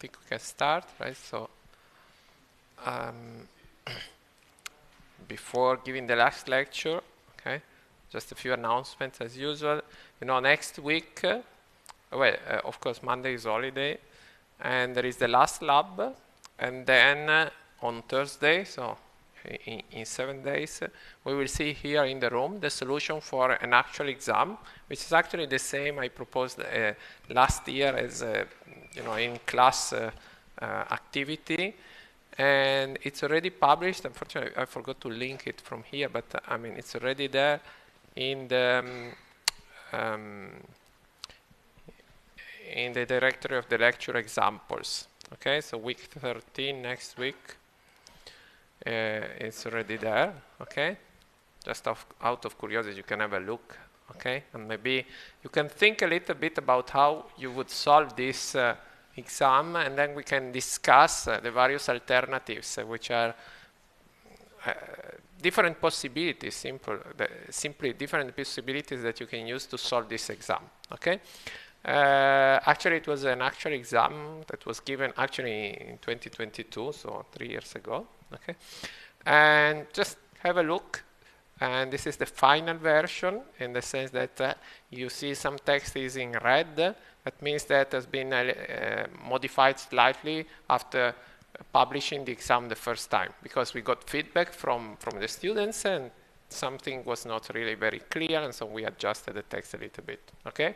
think we can start, right? So, before giving the last lecture, okay, just a few announcements as usual. You know, next week, of course, Monday is holiday, and there is the last lab, and then on Thursday, so in 7 days, we will see here in the room the solution for an actual exam, which is actually the same I proposed last year as you know, in class activity, and it's already published. Unfortunately, I forgot to link it from here, but I mean, it's already there in the directory of the lecture examples. Okay, so week 13 next week. It's already there, okay? Just out of curiosity, you can have a look, okay? And maybe you can think a little bit about how you would solve this exam, and then we can discuss the various alternatives, which are different possibilities, simply different possibilities that you can use to solve this exam, okay? Actually, it was an actual exam that was given actually in 2022, so 3 years ago. Okay, and just have a look. And this is the final version in the sense that you see some text is in red. That means that has been modified slightly after publishing the exam the first time, because we got feedback from the students and something was not really very clear, and so we adjusted the text a little bit. Okay.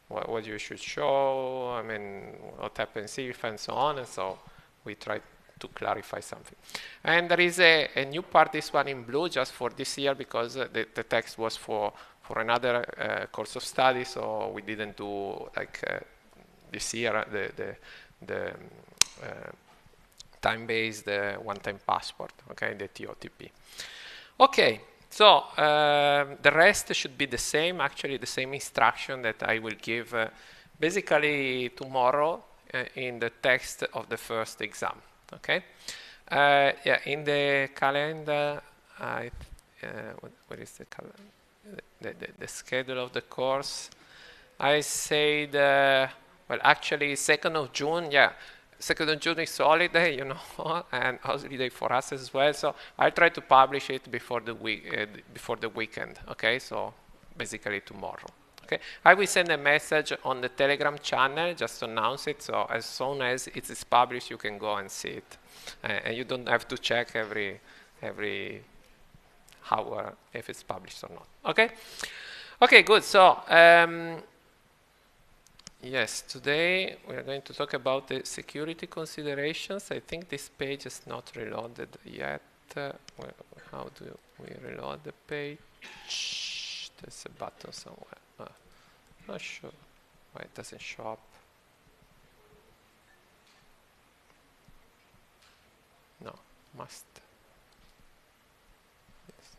What you should show, I mean, what happens if, and so on, and so we tried to clarify something. And there is a new part, this one in blue, just for this year, because the text was for another course of study, so we didn't do like this year the time-based one-time passport, okay, the TOTP. Okay. So the rest should be the same, actually the same instruction that I will give basically tomorrow in the text of the first exam, okay? Yeah, in the calendar, what is the calendar? The schedule of the course, I said, well, actually 2nd of June, yeah. 2nd of June is holiday, you know, and holiday for us as well. So I'll try to publish it before the weekend. Okay, so basically tomorrow. Okay, I will send a message on the Telegram channel just to announce it. So as soon as it is published, you can go and see it, and you don't have to check every hour if it's published or not. Okay. Okay, good. So. Yes, today we are going to talk about the security considerations. I think this page is not reloaded yet. How do we reload the page? There's a button somewhere. Not sure why it doesn't show up. No, must. Yes.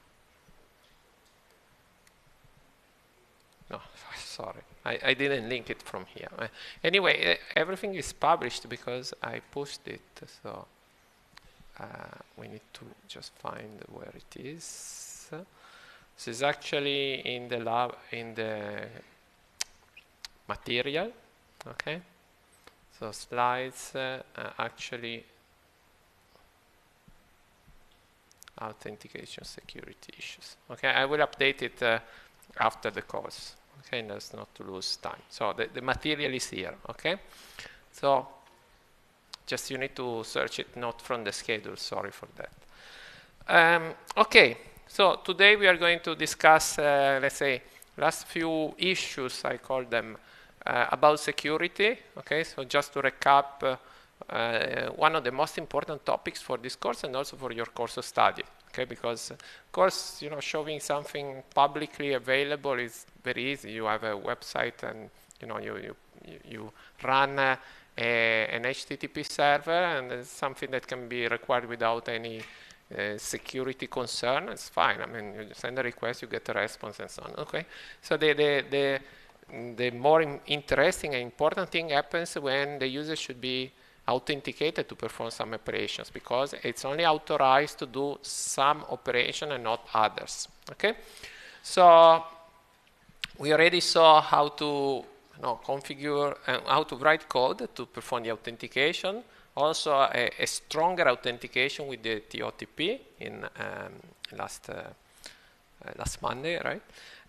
No, sorry. I didn't link it from here. Anyway, everything is published because I pushed it. So we need to just find where it is. This is actually in the lab, in the material. Okay. So slides actually authentication security issues. Okay, I will update it after the course. Okay, and that's not to lose time. So the material is here, okay? So just you need to search it, not from the schedule, sorry for that. Okay, so today we are going to discuss, let's say, last few issues, I call them, about security, okay? So just to recap, one of the most important topics for this course and also for your course of study. Okay, because of course, you know, showing something publicly available is very easy. You have a website, and you know you run an HTTP server, and it's something that can be required without any security concern. It's fine. I mean, you send a request, you get a response, and so on. Okay, so the more interesting and important thing happens when the user should be authenticated to perform some operations, because it's only authorized to do some operation and not others. Okay, so we already saw how to configure how to write code to perform the authentication. Also, a stronger authentication with the TOTP in last Monday, right?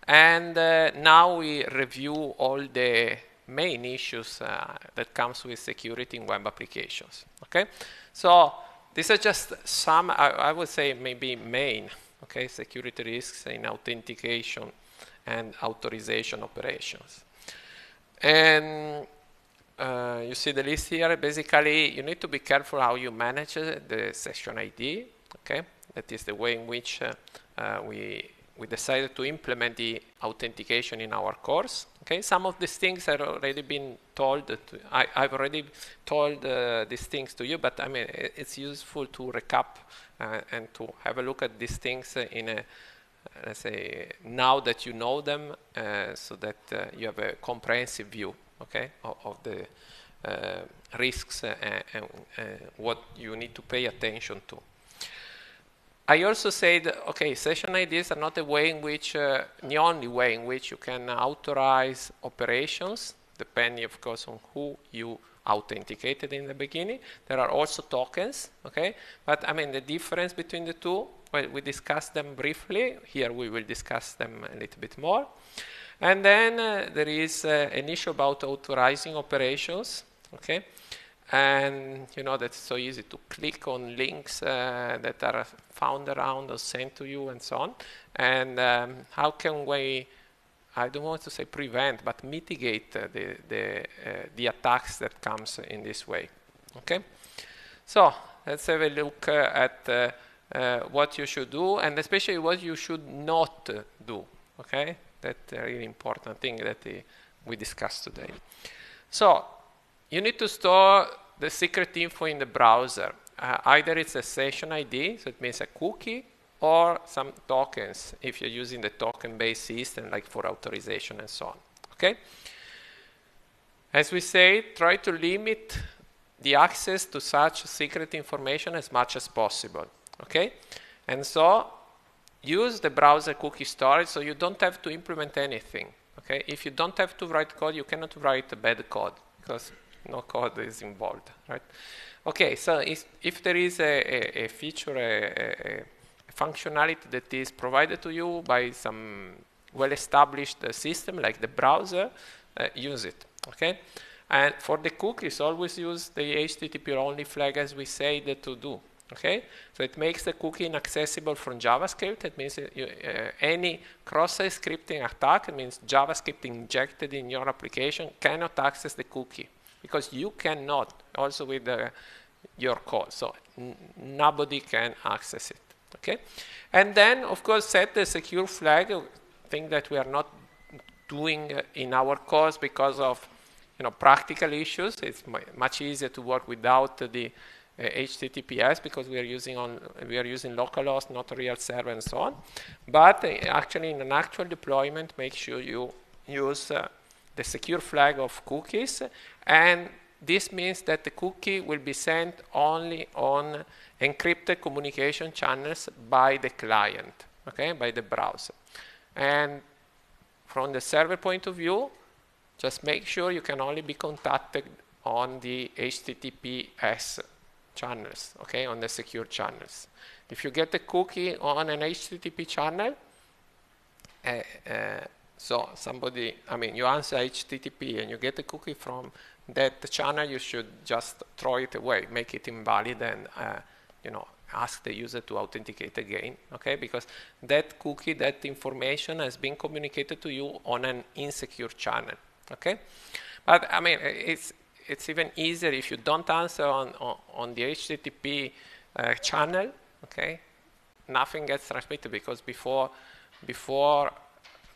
And now we review all the main issues that comes with security in web applications. Okay, so these are just some, I would say, maybe main, okay, security risks in authentication and authorization operations. And you see the list here. Basically, you need to be careful how you manage the session ID. Okay, that is the way in which we decided to implement the authentication in our course. Okay, some of these things have already been told. I've already told these things to you, but I mean it's useful to recap and to have a look at these things in a, let's say, now that you know them, so that you have a comprehensive view, okay, of the risks and what you need to pay attention to. I also said, okay, session IDs are not the way in which, the only way in which you can authorize operations, depending, of course, on who you authenticated in the beginning. There are also tokens, okay? But I mean, the difference between the two, well, we discussed them briefly. Here we will discuss them a little bit more. And then there is an issue about authorizing operations, okay? And you know, that's so easy to click on links that are found around or sent to you and so on. And how can we, I don't want to say prevent, but mitigate the attacks that comes in this way, okay? So let's have a look at what you should do, and especially what you should not do, okay? That's a really important thing that we discussed today. So you need to store the secret info in the browser. Either it's a session ID, so it means a cookie, or some tokens if you're using the token-based system, like for authorization and so on. Okay? As we say, try to limit the access to such secret information as much as possible. Okay? And so use the browser cookie storage so you don't have to implement anything. Okay? If you don't have to write code, you cannot write bad code because no code is involved, right? Okay, so if there is a feature, a functionality that is provided to you by some well-established system like the browser, use it, okay? And for the cookies, always use the HTTP only flag as we said to do, okay? So it makes the cookie inaccessible from JavaScript. It means any cross-site scripting attack, it means JavaScript injected in your application cannot access the cookie, because you cannot, also with your code, so nobody can access it, okay? And then, of course, set the secure flag, thing that we are not doing in our course because of, you know, practical issues. It's much easier to work without the HTTPS because we are using localhost, not a real server, and so on. But actually, in an actual deployment, make sure you use the secure flag of cookies, and this means that the cookie will be sent only on encrypted communication channels by the client, okay, by the browser. And from the server point of view, just make sure you can only be contacted on the HTTPS channels, okay, on the secure channels. If you get a cookie on an HTTP channel, so somebody, I mean, you answer HTTP and you get a cookie from that channel, you should just throw it away, make it invalid, and you know, ask the user to authenticate again, okay? Because that cookie, that information has been communicated to you on an insecure channel, okay? But I mean, it's even easier if you don't answer on the HTTP channel, okay? Nothing gets transmitted, because before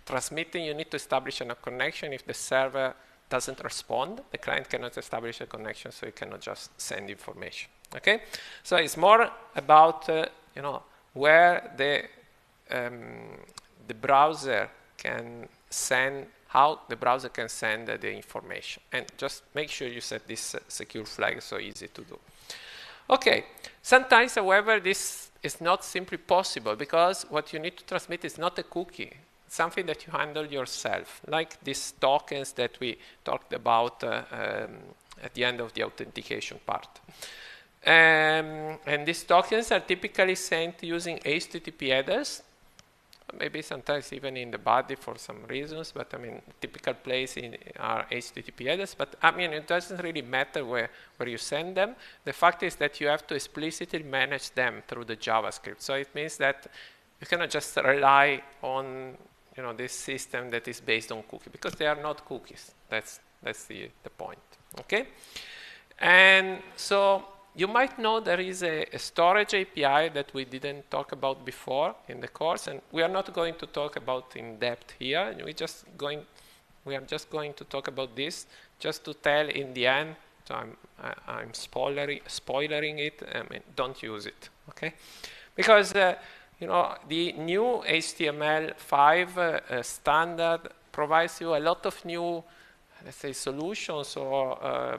transmitting, you need to establish a connection. If the server doesn't respond, the client cannot establish a connection, so you cannot just send information. Okay, so it's more about you know, where the browser can send, how the browser can send the information, and just make sure you set this secure flag, so easy to do. Okay, sometimes, however, this is not simply possible, because what you need to transmit is not a cookie. something that you handle yourself, like these tokens that we talked about at the end of the authentication part. And these tokens are typically sent using HTTP headers, maybe sometimes even in the body for some reasons, but I mean, typical place are HTTP headers, but I mean, it doesn't really matter where you send them. The fact is that you have to explicitly manage them through the JavaScript. So it means that you cannot just rely on this system that is based on cookies, because they are not cookies. That's the point, okay? And so you might know there is a storage API that we didn't talk about before in the course, and we are not going to talk about in depth here. We are just going to talk about this, just to tell in the end. So I'm spoilering it. I mean, don't use it, okay? Because the new HTML5 standard provides you a lot of new, let's say, solutions or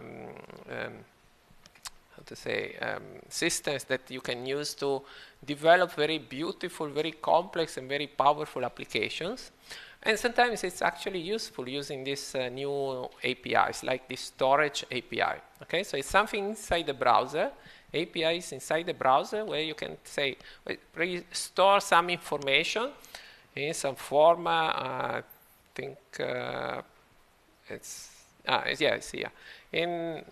systems that you can use to develop very beautiful, very complex, and very powerful applications. And sometimes it's actually useful using these new APIs, like this storage API. Okay, so it's something inside the browser. APIs inside the browser where you can say, store some information in some form. I think it's here. In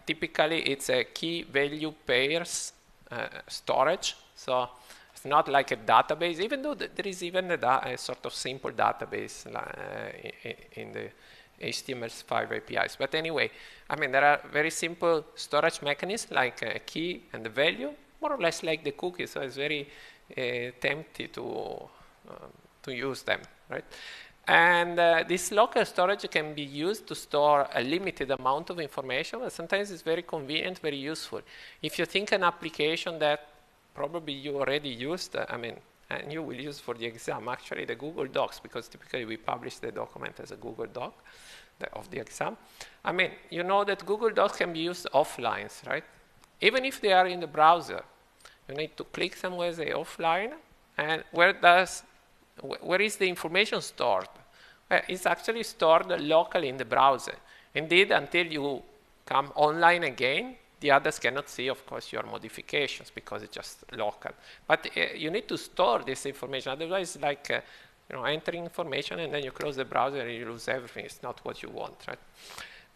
typically it's a key value pairs storage. So it's not like a database, even though there is even a sort of simple database in the HTML5 APIs. But anyway, I mean, there are very simple storage mechanisms like a key and the value, more or less like the cookies. So it's very tempting to use them, right? And this local storage can be used to store a limited amount of information, but sometimes it's very convenient, very useful. If you think an application that probably you already used, and you will use for the exam, actually the Google Docs, because typically we publish the document as a Google Doc of the exam. I mean, you know that Google Docs can be used offline, right? Even if they are in the browser, you need to click somewhere, say offline, and where is the information stored? Well, it's actually stored locally in the browser. Indeed, until you come online again, the others cannot see, of course, your modifications because it's just local. But you need to store this information. Otherwise, it's like entering information and then you close the browser and you lose everything. It's not what you want, right?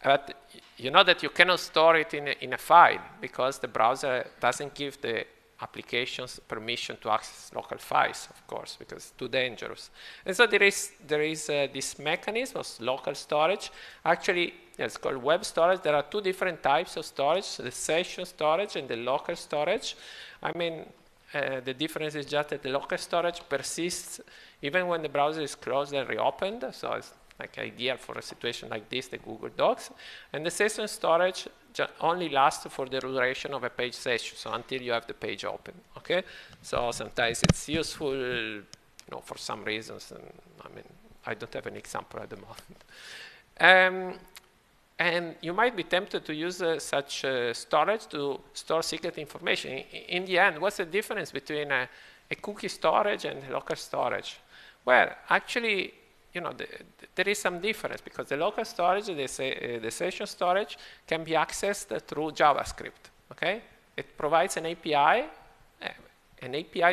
But you know that you cannot store it in a file because the browser doesn't give the applications permission to access local files, of course, because it's too dangerous. And so there is this mechanism of local storage. Actually, it's called web storage. There are two different types of storage, the session storage and the local storage. I mean, the difference is just that the local storage persists even when the browser is closed and reopened. So it's like ideal for a situation like this, the Google Docs. And the session storage only lasts for the duration of a page session, so until you have the page open, okay? So sometimes it's useful, for some reasons. And, I mean, I don't have an example at the moment. And you might be tempted to use such storage to store secret information. In the end, what's the difference between a cookie storage and local storage? Well, actually, there is some difference because the local storage, the session storage, can be accessed through JavaScript, okay? It provides an API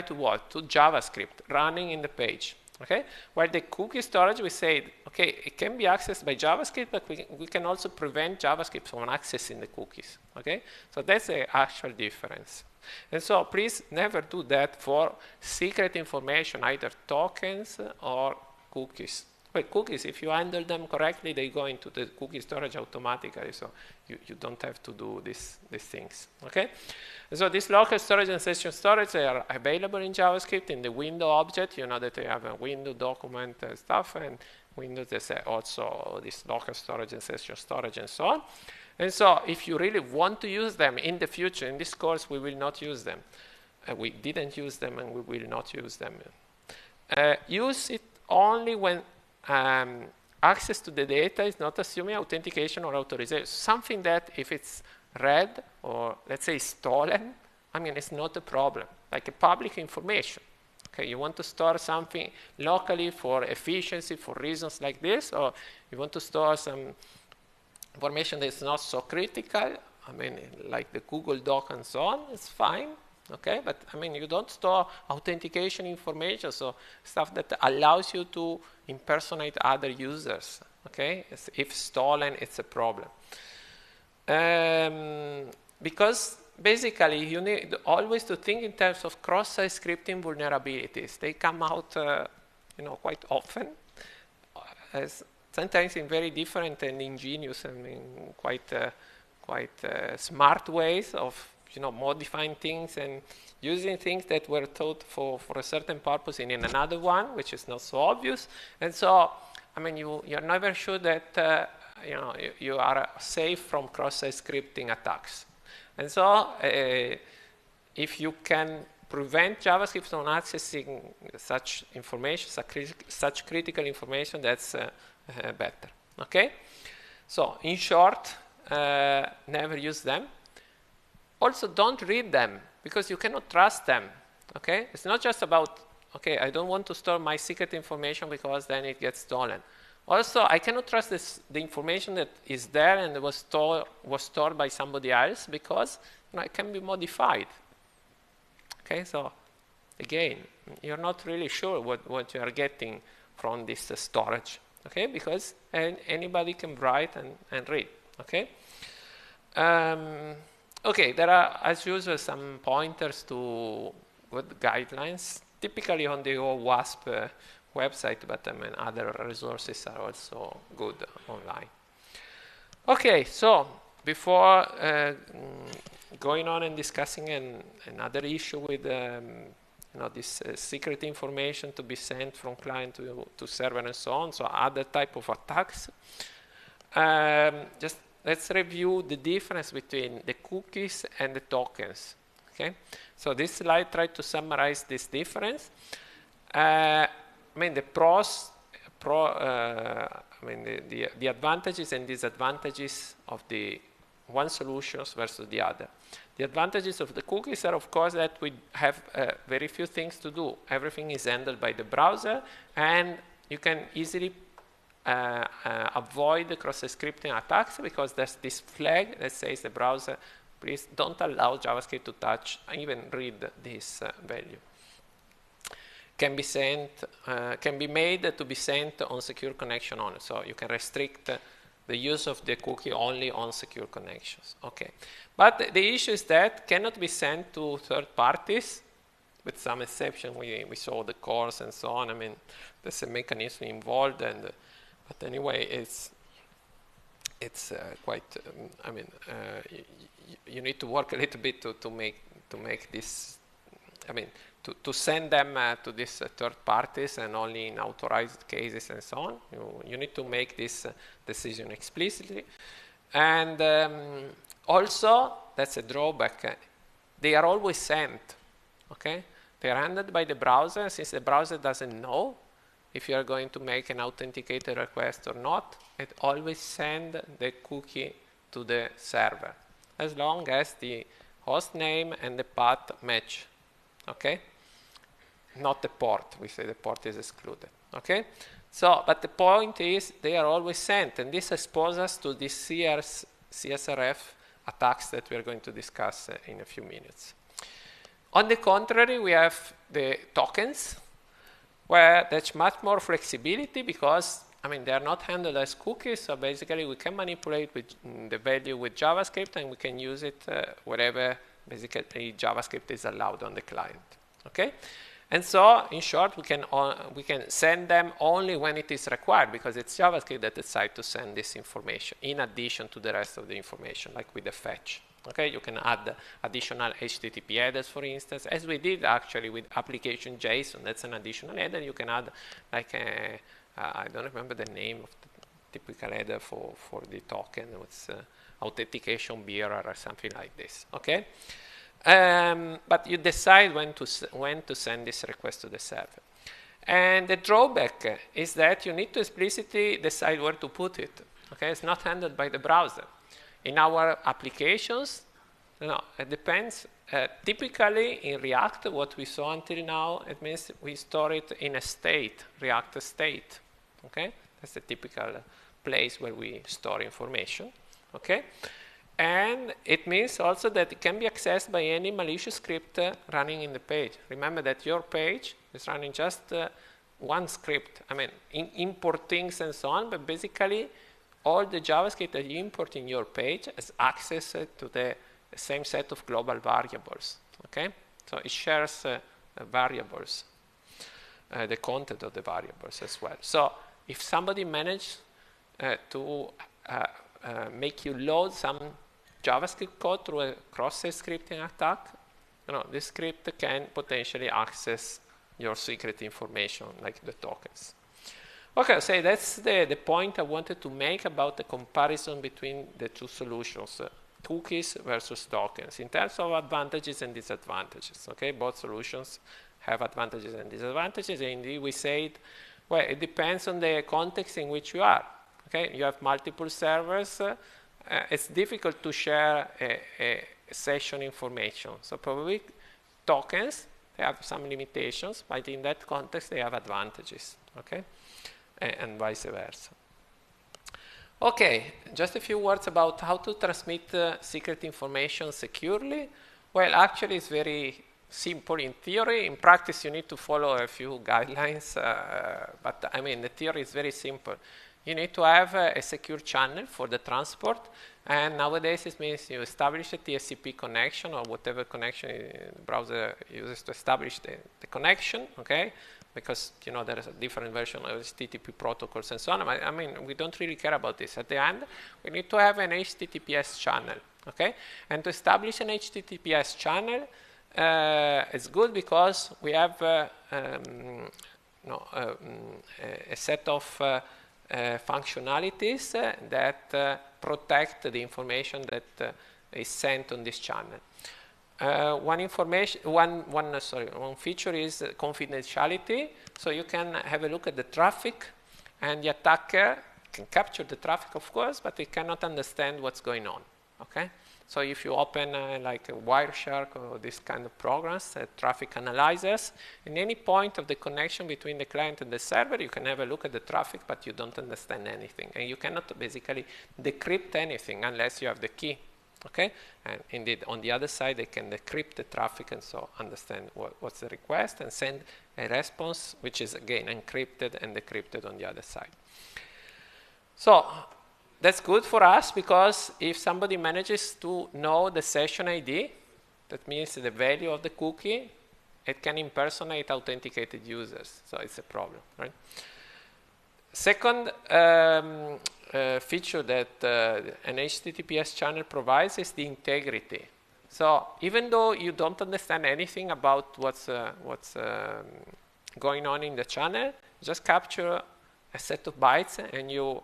to what? To JavaScript running in the page, okay? While the cookie storage, we say, okay, it can be accessed by JavaScript, but we can also prevent JavaScript from accessing the cookies, okay? So that's the actual difference. And so please never do that for secret information, either tokens or cookies. Well, cookies, if you handle them correctly, they go into the cookie storage automatically, so you don't have to do these things, okay? And so this local storage and session storage, they are available in JavaScript in the window object. You know that they have a window document stuff, and Windows, there's also this local storage and session storage and so on. And so if you really want to use them in the future, in this course, we will not use them. We didn't use them, and we will not use them. Use it only when access to the data is not assuming authentication or authorization. Something that if it's read or, let's say, stolen, I mean, it's not a problem, like a public information. Okay, you want to store something locally for efficiency, for reasons like this, or you want to store some information that's not so critical, I mean, like the Google Doc and so on, it's fine. Okay, but I mean, you don't store authentication information, so stuff that allows you to impersonate other users. Okay, if stolen, it's a problem. Because basically, you need always to think in terms of cross-site scripting vulnerabilities. They come out, quite often, sometimes in very different and ingenious and quite smart ways of modifying things and using things that were thought for a certain purpose in another one, which is not so obvious. And so, I mean, you're never sure that you are safe from cross-site scripting attacks. And so, if you can prevent JavaScript from accessing such information, such critical information, that's better. Okay? So, in short, never use them. Also, don't read them, because you cannot trust them. Okay? It's not just about, okay, I don't want to store my secret information because then it gets stolen. Also, I cannot trust the information that is there and was stored by somebody else, because it can be modified. Okay, so again, you're not really sure what you are getting from this storage. Okay, because anybody can write and read. Okay. Okay, there are, as usual, some pointers to good guidelines, typically on the OWASP website, but I mean, other resources are also good online. Okay, so before going on and discussing another issue with this secret information to be sent from client to server and so on, so other type of attacks, just let's review the difference between the cookies and the tokens. Okay, so this slide tried to summarize this difference. I mean, the the advantages and disadvantages of the one solutions versus the other. The advantages of the cookies are, of course, that we have very few things to do. Everything is handled by the browser, and you can easily avoid the cross-site scripting attacks, because there's this flag that says the browser, please don't allow JavaScript to touch, even read this value. Can be sent, can be made to be sent on secure connection only. So you can restrict the use of the cookie only on secure connections. Okay, but the issue is that cannot be sent to third parties, with some exception. We saw the course and so on. I mean, there's a mechanism involved, and but anyway, it's quite. I mean, you need to work a little bit to make this. I mean, to send them to these third parties, and only in authorized cases and so on. You need to make this decision explicitly. And also, that's a drawback. They are always sent. Okay, they are handled by the browser. Since the browser doesn't know if you are going to make an authenticated request or not, it always sends the cookie to the server, as long as the host name and the path match. Okay, not the port. We say the port is excluded. Okay, so but the point is they are always sent, and this exposes us to the CSRF attacks that we are going to discuss in a few minutes. On the contrary, we have the tokens, where there's much more flexibility, because I mean, they are not handled as cookies, so basically we can manipulate with the value with JavaScript, and we can use it wherever basically JavaScript is allowed on the client. Okay, and so in short, we can send them only when it is required, because it's JavaScript that decides to send this information in addition to the rest of the information, like with the fetch. Okay, you can add additional HTTP headers, for instance, as we did actually with application JSON. That's an additional header. You can add like I don't remember the name of the typical header for the token. It's authentication bearer or something like this. Okay, but you decide when to send this request to the server. And the drawback is that you need to explicitly decide where to put it. Okay, it's not handled by the browser. In our applications, No, it depends. Typically in React, what we saw until now, it means we store it in a state, React state. Okay, that's the typical place where we store information. Okay, and it means also that it can be accessed by any malicious script running in the page. Remember that your page is running just one script. I mean, import things and so on, but basically all the JavaScript that you import in your page has access to the same set of global variables. Okay, so it shares variables, the content of the variables as well. So if somebody managed to make you load some JavaScript code through a cross-site scripting attack, this script can potentially access your secret information, like the tokens. Okay, so that's the point I wanted to make about the comparison between the two solutions, cookies versus tokens, in terms of advantages and disadvantages. Okay, both solutions have advantages and disadvantages, and indeed we said, well, it depends on the context in which you are. Okay, you have multiple servers. It's difficult to share a session information. So probably tokens, they have some limitations, but in that context they have advantages. Okay, and vice versa. Okay, just a few words about how to transmit secret information securely. Well, actually it's very simple in theory. In practice you need to follow a few guidelines, but I mean the theory is very simple. You need to have a secure channel for the transport, and nowadays it means you establish a TCP connection or whatever connection the browser uses to establish the connection, okay? Because there is a different version of HTTP protocols and so on. I mean, we don't really care about this. At the end, we need to have an HTTPS channel, okay? And to establish an HTTPS channel, it's good because we have a set of functionalities that protect the information that is sent on this channel. One feature is confidentiality. So you can have a look at the traffic, and the attacker can capture the traffic, of course, but it cannot understand what's going on. Okay. So if you open like a Wireshark or this kind of programs, traffic analyzers, in any point of the connection between the client and the server, you can have a look at the traffic, but you don't understand anything. And you cannot basically decrypt anything unless you have the key. Okay? And indeed, on the other side, they can decrypt the traffic and so understand what's the request and send a response, which is again encrypted and decrypted on the other side. So that's good for us because if somebody manages to know the session ID, that means the value of the cookie, it can impersonate authenticated users. So it's a problem, right? Second feature that an HTTPS channel provides is the integrity. So even though you don't understand anything about what's going on in the channel, just capture a set of bytes and you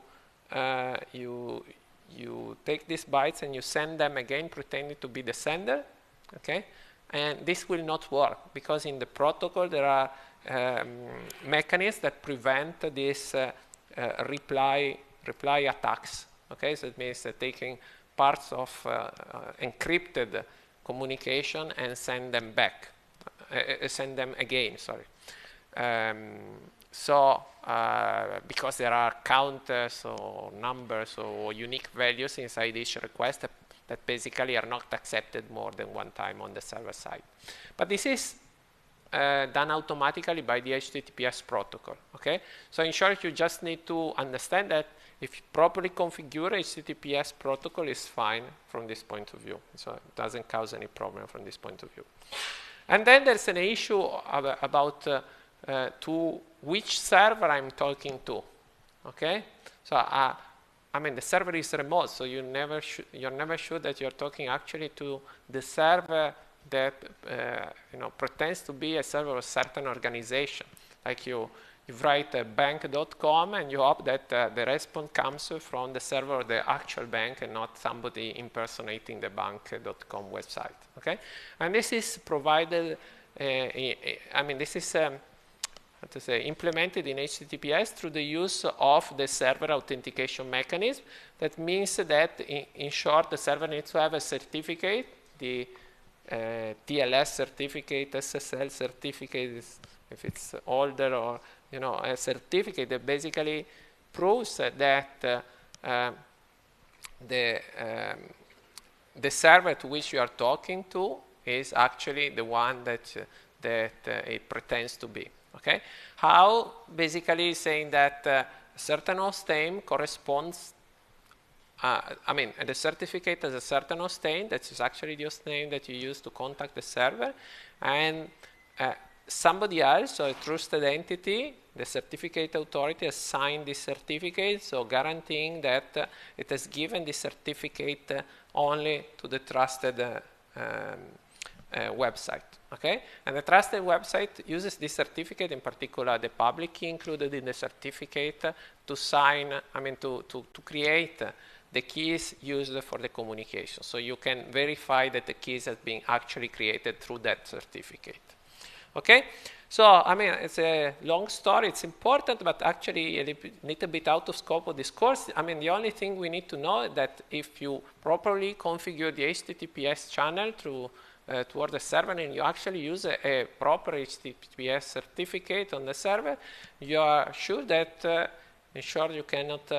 take these bytes and you send them again pretending to be the sender, okay? And this will not work because in the protocol there are mechanisms that prevent this reply attacks, okay? So it means taking parts of encrypted communication and send them back, send them again, sorry. Because there are counters or numbers or unique values inside each request that basically are not accepted more than one time on the server side. But this is done automatically by the HTTPS protocol, okay? So in short, you just need to understand that if you properly configure HTTPS protocol is fine from this point of view. So it doesn't cause any problem from this point of view. And then there's an issue about to which server I'm talking to, okay? So I mean the server is remote, so you're never sure that you're talking actually to the server that pretends to be a server of a certain organization. Like you write bank.com and you hope that the response comes from the server of the actual bank and not somebody impersonating the bank.com website, okay? And this is provided, this is implemented in HTTPS through the use of the server authentication mechanism. That means that, in short, the server needs to have a certificate the TLS certificate, SSL certificate, if it's older, or a certificate that basically proves that the server to which you are talking to is actually the one that it pretends to be. Okay? How? Basically saying that a certain host name corresponds, the certificate has a certain host name that is actually the host name that you use to contact the server, and somebody else, so a trusted entity, the certificate authority, has signed this certificate, so guaranteeing that it has given the certificate only to the trusted website. Okay, and the trusted website uses this certificate, in particular the public key included in the certificate, to sign, to create the keys used for the communication. So you can verify that the keys have been actually created through that certificate. Okay, so it's a long story. It's important, but actually a little bit out of scope of this course. The only thing we need to know is that if you properly configure the HTTPS channel toward the server, and you actually use a proper HTTPS certificate on the server, you are sure that you cannot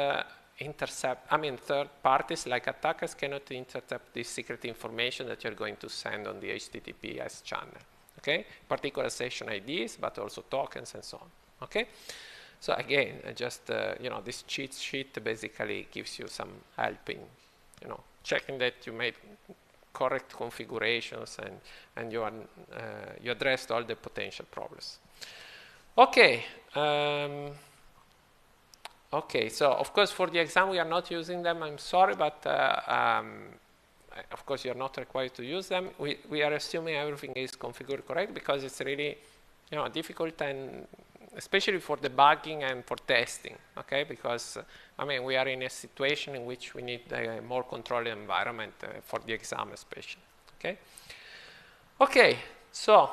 intercept, third parties like attackers cannot intercept this secret information that you're going to send on the HTTPS channel. Okay, particular session IDs, but also tokens and so on. Okay, so again, just this cheat sheet basically gives you some help in checking that you made correct configurations and you addressed all the potential problems. Okay. Okay, so of course for the exam we are not using them, I'm sorry, but of course you're not required to use them. We are assuming everything is configured correct, because it's really difficult, and especially for debugging and for testing, okay, because we are in a situation in which we need a more controlled environment for the exam especially. Okay, so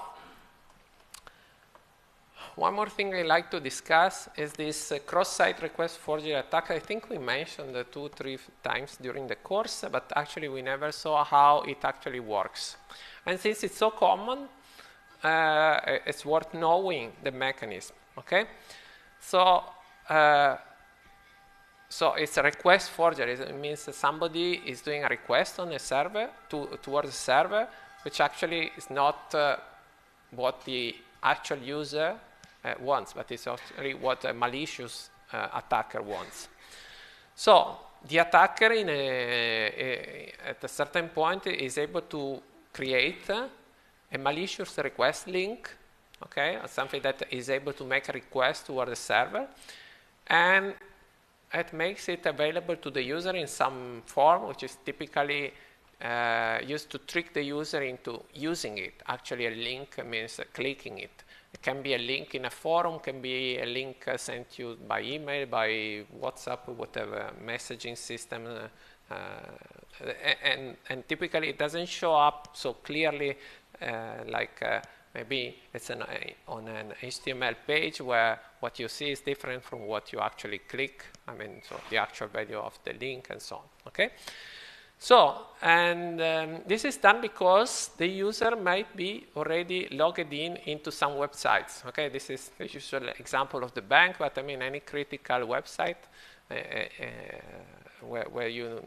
one more thing I'd like to discuss is this cross-site request forgery attack. I think we mentioned 2-3 times during the course, but actually we never saw how it actually works. And since it's so common, it's worth knowing the mechanism. Okay, so it's a request forgery. It means that somebody is doing a request on a server towards a server, which actually is not what the actual user wants, but it's actually what a malicious attacker wants. So the attacker at a certain point is able to create a malicious request link, okay, something that is able to make a request toward the server, and it makes it available to the user in some form, which is typically used to trick the user into using it. Actually, a link means clicking it. It can be a link in a forum, can be a link sent you by email, by WhatsApp, whatever messaging system, and typically it doesn't show up so clearly like maybe it's on an HTML page where what you see is different from what you actually click. So the actual value of the link and so on. Okay. So, and this is done because the user might be already logged into some websites. Okay, this is the usual example of the bank, but any critical website where you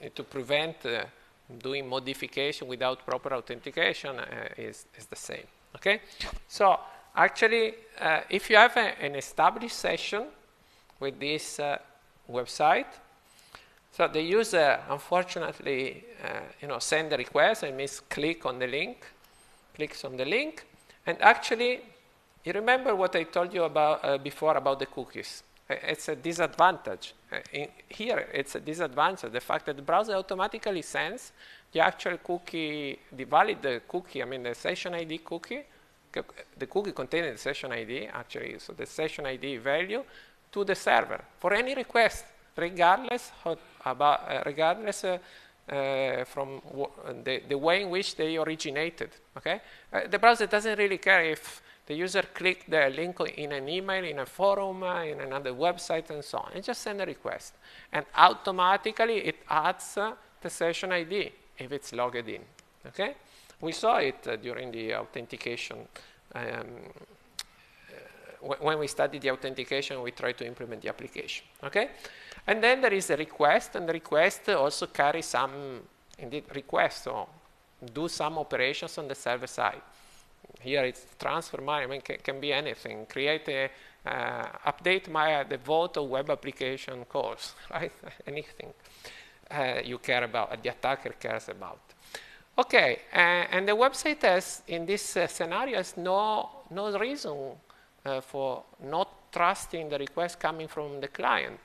need to prevent doing modification without proper authentication is the same. Okay, so actually, if you have an established session with this website, so the user, unfortunately, send the request, and means clicks on the link, and actually, you remember what I told you about before about the cookies. It's a disadvantage. Here, it's a disadvantage. The fact that the browser automatically sends the actual cookie, the valid cookie, the session ID cookie, the cookie containing the session ID, actually, so the session ID value, to the server for any request, regardless from the way in which they originated. Okay, the browser doesn't really care if the user clicked the link in an email, in a forum, in another website, and so on. It just sends a request, and automatically it adds the session ID if it's logged in. Okay, we saw it during the authentication. When we studied the authentication, we tried to implement the application. Okay, and then there is a request, and the request also carries some indeed requests, so do some operations on the server side. Here it's transfer money. I mean, can be anything. Create a update the vote of web application calls, right? Anything you care about, the attacker cares about. Okay, and the website has, in this scenario, has no reason for not trusting the request coming from the client,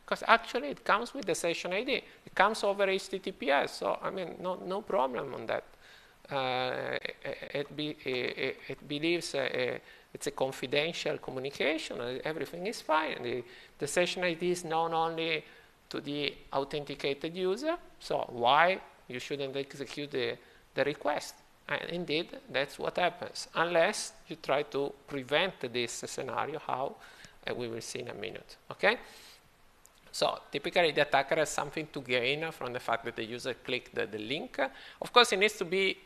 because actually it comes with the session ID. It comes over HTTPS, so I mean, no problem on that. It believes it's a confidential communication, everything is fine. The session ID is known only to the authenticated user, so why you shouldn't execute the request? And indeed, that's what happens, unless you try to prevent this scenario, how we will see in a minute, okay? So typically the attacker has something to gain from the fact that the user clicked the link. Of course, it needs to be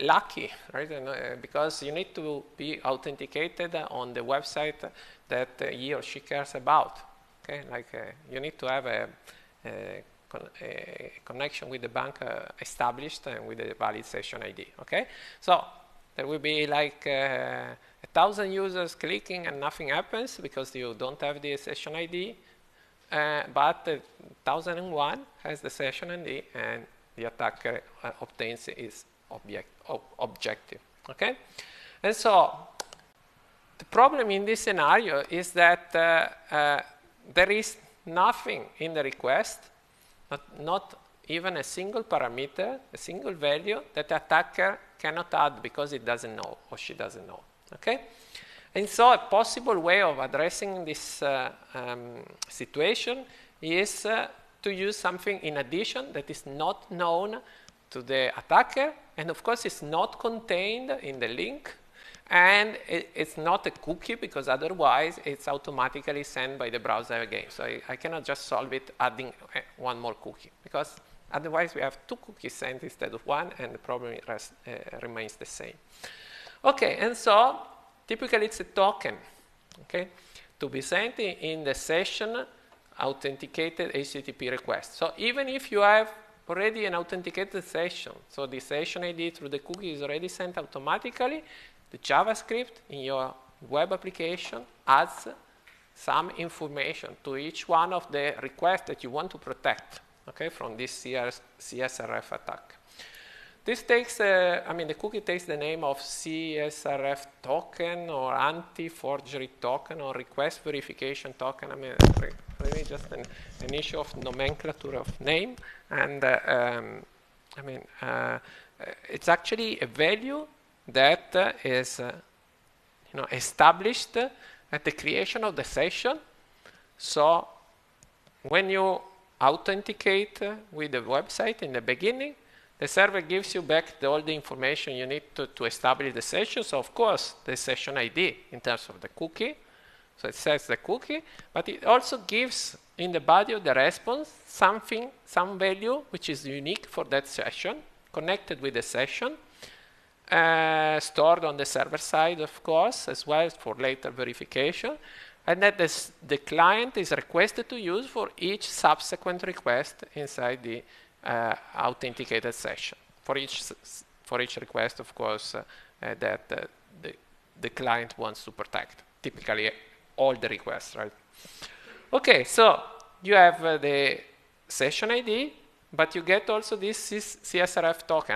lucky, right? Because you need to be authenticated on the website that he or she cares about. Okay, like you need to have a connection with the bank established and with a valid session ID. Okay, so there will be like 1,000 users clicking and nothing happens because you don't have the session ID. But 1,001 has the session ID, and the attacker obtains its objective. Okay, and so the problem in this scenario is that there is nothing in the request, not even a single parameter, a single value that the attacker cannot add because it doesn't know or she doesn't know. Okay, and so a possible way of addressing this situation is to use something in addition that is not known to the attacker, and of course it's not contained in the link, and it's not a cookie because otherwise it's automatically sent by the browser again. So I cannot just solve it adding one more cookie, because otherwise we have 2 cookies sent instead of 1, and the problem remains the same. Okay, and so typically it's a token, okay, to be sent in the session authenticated HTTP request. So even if you have already an authenticated session, so the session ID through the cookie is already sent automatically, the JavaScript in your web application adds some information to each one of the requests that you want to protect, okay, from this CSRF attack. This takes, I mean, the cookie takes the name of CSRF token or anti-forgery token or request verification token. I mean, really just an issue of nomenclature of name. And I mean, it's actually a value that is established at the creation of the session. So when you authenticate with the website in the beginning, the server gives you back all the information you need to establish the session. So of course, the session ID in terms of the cookie. So it sets the cookie, but it also gives in the body of the response some value which is unique for that session, connected with the session, stored on the server side, of course, as well as for later verification, and that the client is requested to use for each subsequent request inside the authenticated session. For each request, of course, that the client wants to protect. Typically, all the requests, right? Okay, so you have the session ID, but you get also this CSRF token,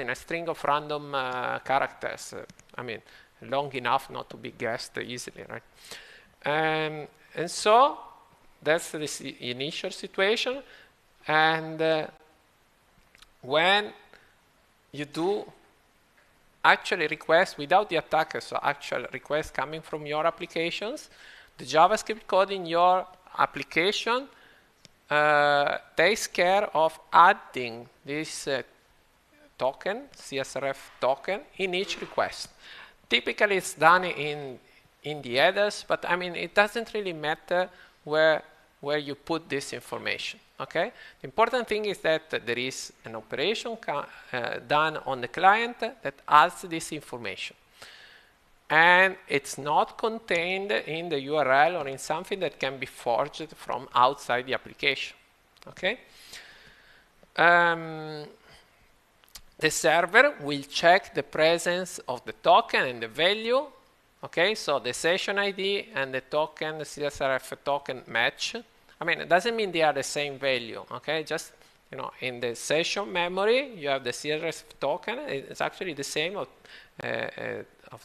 a string of random characters. Long enough not to be guessed easily, right? And so that's the initial situation. And when you do actually request without the attacker, so actual requests coming from your applications, the JavaScript code in your application takes care of adding this token, CSRF token, in each request. Typically it's done in the headers, but it doesn't really matter where you put this information. okay? The important thing is that there is an operation done on the client that adds this information. And it's not contained in the URL or in something that can be forged from outside the application, okay? The server will check the presence of the token and the value, okay? So the session ID and the token, the CSRF token match. I mean, it doesn't mean they are the same value, okay? Just, you know, in the session memory, you have the CSRF token. It's actually the same of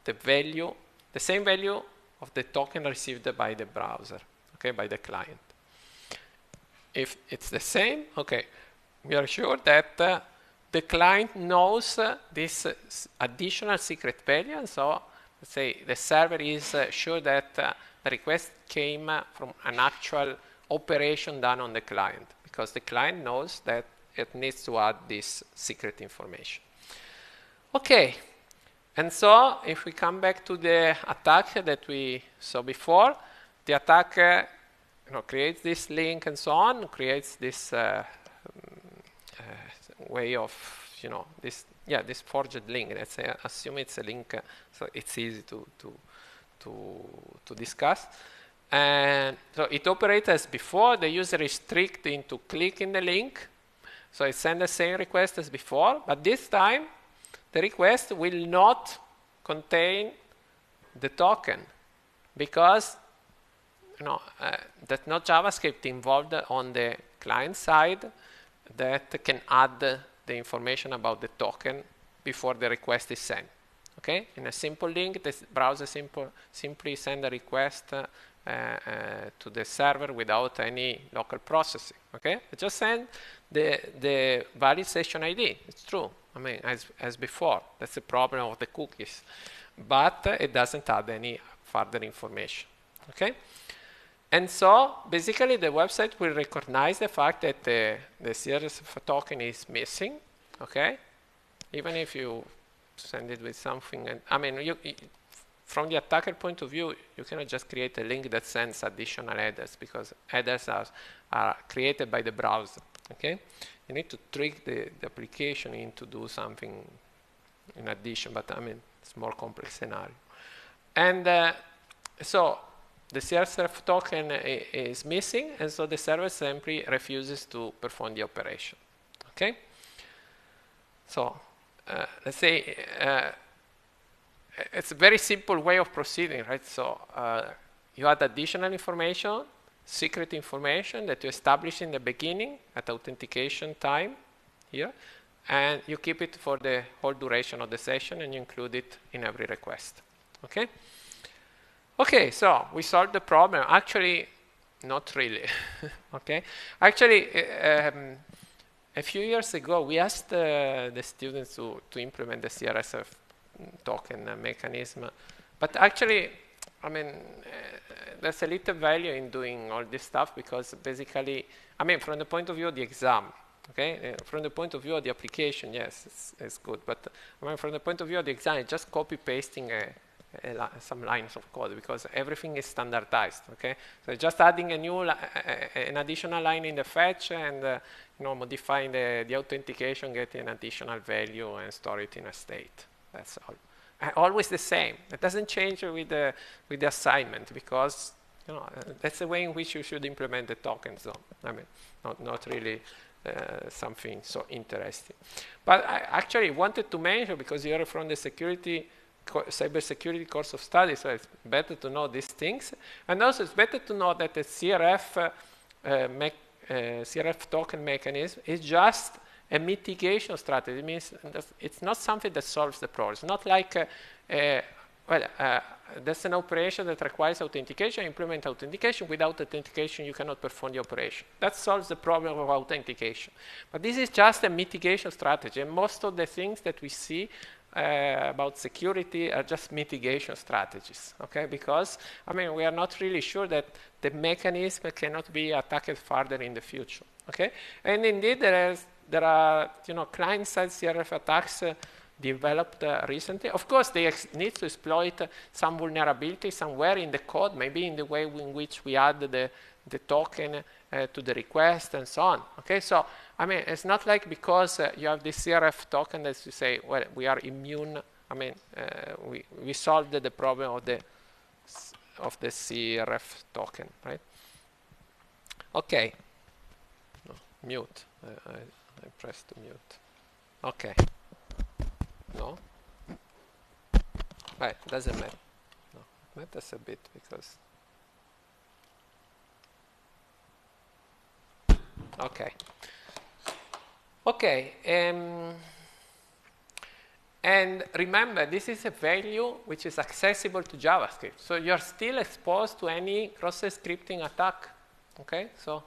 the value, the same value of the token received by the browser, okay, by the client. If it's the same, okay, we are sure that the client knows this additional secret value, and so let's say the server is sure that the request came from an actual operation done on the client, because the client knows that it needs to add this secret information. Okay, and so if we come back to the attack that we saw before, the attacker creates this link and so on, creates this way of, this forged link. Let's say, assume it's a link, so it's easy to discuss. And so it operates as before. The user is tricked into clicking the link. So it sends the same request as before, but this time the request will not contain the token because there's no JavaScript involved on the client side that can add the information about the token before the request is sent. Okay, in a simple link, the browser simply send a request to the server without any local processing. Okay, it just send the valid session ID. It's true. I mean, as before, that's the problem of the cookies, but it doesn't add any further information. Okay, and so basically the website will recognize the fact that the CSRF token is missing. Okay, even if you send it with something, and I mean, from the attacker point of view, you cannot just create a link that sends additional headers, because headers are created by the browser. Okay, you need to trick the application into do something in addition, but I mean, it's more complex scenario. And so the CSRF token is missing, and so the server simply refuses to perform the operation. Okay, so let's say it's a very simple way of proceeding, right? So you add additional information, secret information that you establish in the beginning at authentication time here, and you keep it for the whole duration of the session, and you include it in every request. Okay? Okay, so we solved the problem. Actually, not really. Okay? Actually, a few years ago, we asked the students to implement the CSRF token mechanism, but actually, I mean, there's a little value in doing all this stuff, because basically, I mean, from the point of view of the exam, okay, from the point of view of the application, yes, it's good, but I mean, from the point of view of the exam, it's just copy-pasting some lines of code, because everything is standardized. Okay, so just adding an additional line in the fetch, and modifying the authentication, getting an additional value, and store it in a state. That's all. Always the same. It doesn't change with the assignment, because that's the way in which you should implement the token. So I mean, not really something so interesting. But I actually wanted to mention, because you're from the cybersecurity course of study, so it's better to know these things, and also it's better to know that the CSRF token mechanism is just a mitigation strategy. It means it's not something that solves the problem. It's not like there's an operation that requires authentication. Implement authentication. Without authentication, you cannot perform the operation. That solves the problem of authentication. But this is just a mitigation strategy, and most of the things that we see about security are just mitigation strategies, okay? Because, I mean, we are not really sure that the mechanism cannot be attacked further in the future, okay? And indeed, there are client-side CSRF attacks developed recently. Of course, they need to exploit some vulnerability somewhere in the code, maybe in the way in which we add the token to the request and so on. Okay, so I mean, it's not like because you have this CRF token that you say, well, we are immune. I mean, we solved the problem of the CRF token, right? Okay. No, mute. I pressed mute. Okay. No. Right. Doesn't matter. No, it matters a bit because. Okay. Okay. And remember, this is a value which is accessible to JavaScript. So you're still exposed to any cross-site scripting attack. Okay, so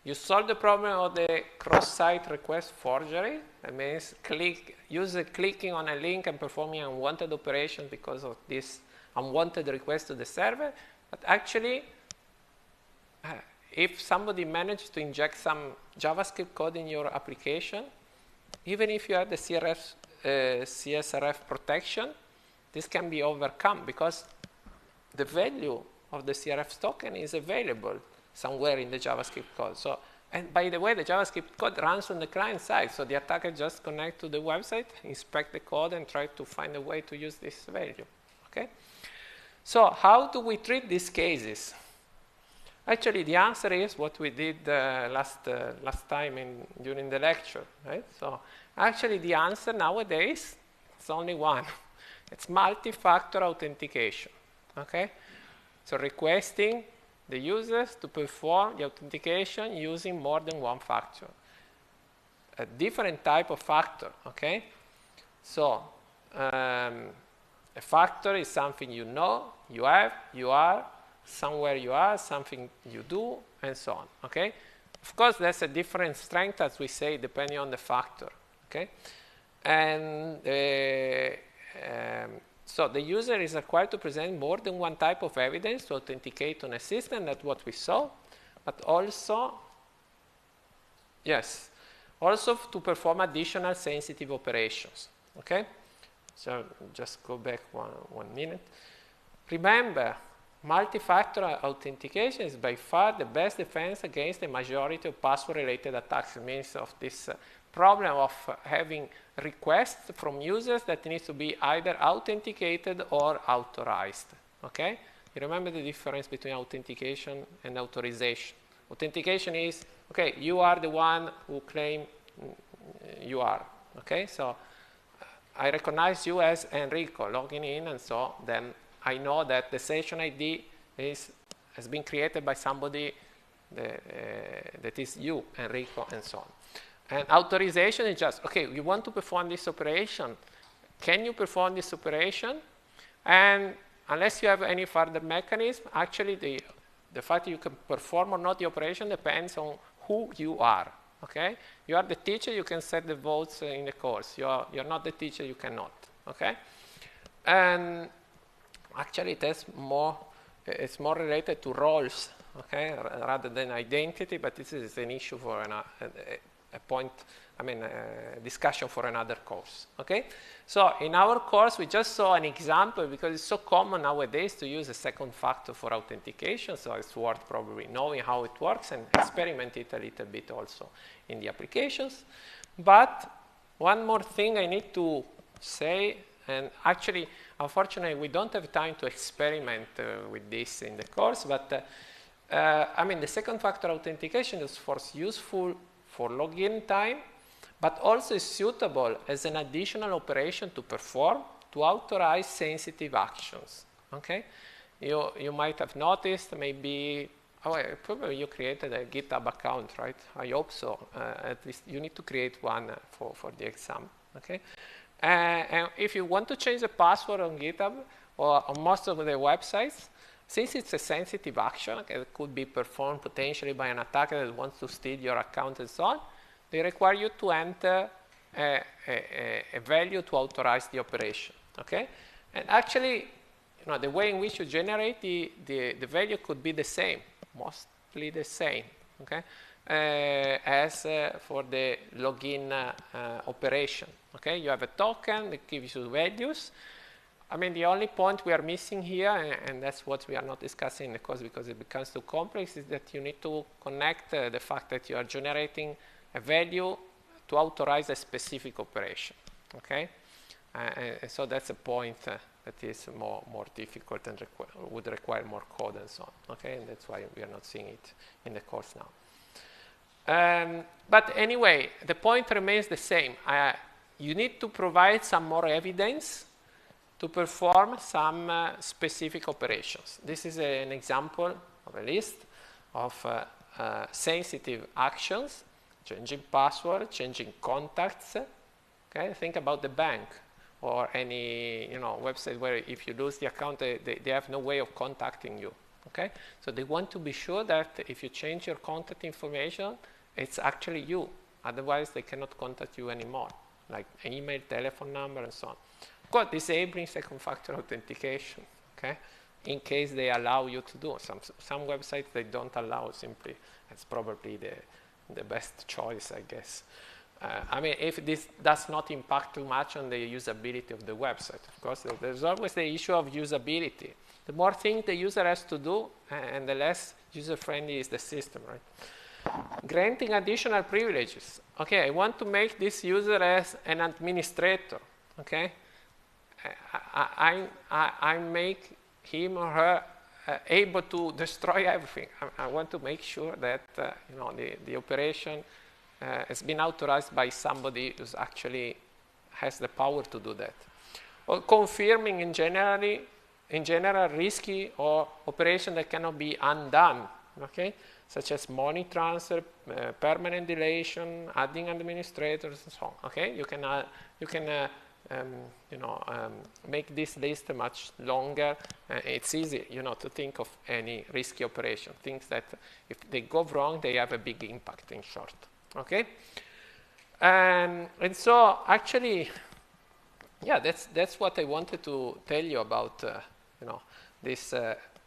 you solve the problem of the cross-site request forgery. That means clicking on a link and performing unwanted operations because of this unwanted request to the server. But actually, if somebody managed to inject some JavaScript code in your application, even if you have the CSRF protection, this can be overcome because the value of the CRF token is available somewhere in the JavaScript code. So, and by the way, the JavaScript code runs on the client side, so the attacker just connect to the website, inspect the code, and try to find a way to use this value. Okay. So, how do we treat these cases? Actually, the answer is what we did last time during the lecture, right? So, actually, the answer nowadays is only one. It's multi-factor authentication. Okay. So, requesting the users to perform the authentication using more than one factor. A different type of factor, okay? So, a factor is something you know, you have, you are, somewhere you are, something you do, and so on, okay? Of course, there's a different strength, as we say, depending on the factor, okay? And so the user is required to present more than one type of evidence to authenticate on a system. That's what we saw. But also, yes, also to perform additional sensitive operations. Okay? So just go back one minute. Remember, multi-factor authentication is by far the best defense against the majority of password-related attacks. It means of this problem of having requests from users that needs to be either authenticated or authorized. Okay? You remember the difference between authentication and authorization. Authentication is, okay, you are the one who claim you are. Okay? So I recognize you as Enrico logging in, and so then I know that the session ID has been created by somebody that is you, Enrico, and so on. And authorization is just, okay, you want to perform this operation. Can you perform this operation? And unless you have any further mechanism, actually the fact that you can perform or not the operation depends on who you are. Okay? You are the teacher, you can set the votes in the course. You're not the teacher, you cannot. Okay? And actually it's more related to roles, okay, rather than identity, but this is an issue for a discussion for another course, okay? So in our course, we just saw an example because it's so common nowadays to use a second factor for authentication, so it's worth probably knowing how it works and experiment it a little bit also in the applications. But one more thing I need to say, and actually, unfortunately, we don't have time to experiment with this in the course, but the second factor authentication is useful for login time, but also is suitable as an additional operation to perform to authorize sensitive actions. Okay, you might have noticed maybe probably you created a GitHub account, right? I hope so. At least you need to create one for the exam. Okay, and if you want to change the password on GitHub or on most of the websites, since it's a sensitive action, it could be performed potentially by an attacker that wants to steal your account and so on, they require you to enter a value to authorize the operation. Okay? And actually, the way in which you generate the value could be the same, mostly the same, okay? As for the login operation. Okay? You have a token that gives you values. I mean, the only point we are missing here, and that's what we are not discussing in the course because it becomes too complex, is that you need to connect the fact that you are generating a value to authorize a specific operation, okay? And so that's a point that is more difficult and would require more code and so on, okay? And that's why we are not seeing it in the course now. But anyway, the point remains the same. You need to provide some more evidence to perform some specific operations. This is an example of a list of sensitive actions, changing password, changing contacts. Okay, think about the bank or any website where if you lose the account, they have no way of contacting you. Okay, so they want to be sure that if you change your contact information, it's actually you. Otherwise, they cannot contact you anymore, like email, telephone number, and so on. Of course, disabling second factor authentication, okay, in case they allow you to do. Some websites they don't allow simply. It's probably the best choice, I guess. I mean, if this does not impact too much on the usability of the website, of course, there's always the issue of usability. The more things the user has to do, and the less user-friendly is the system, right? Granting additional privileges. Okay, I want to make this user as an administrator, okay? I make him or her able to destroy everything. I want to make sure that the operation has been authorized by somebody who actually has the power to do that. Or confirming in general risky or operation that cannot be undone, okay? Such as money transfer, permanent deletion, adding administrators, and so on. Okay, you can make this list much longer. It's easy, to think of any risky operation. Things that if they go wrong, they have a big impact. In short, okay. And so actually, yeah, that's what I wanted to tell you about. This.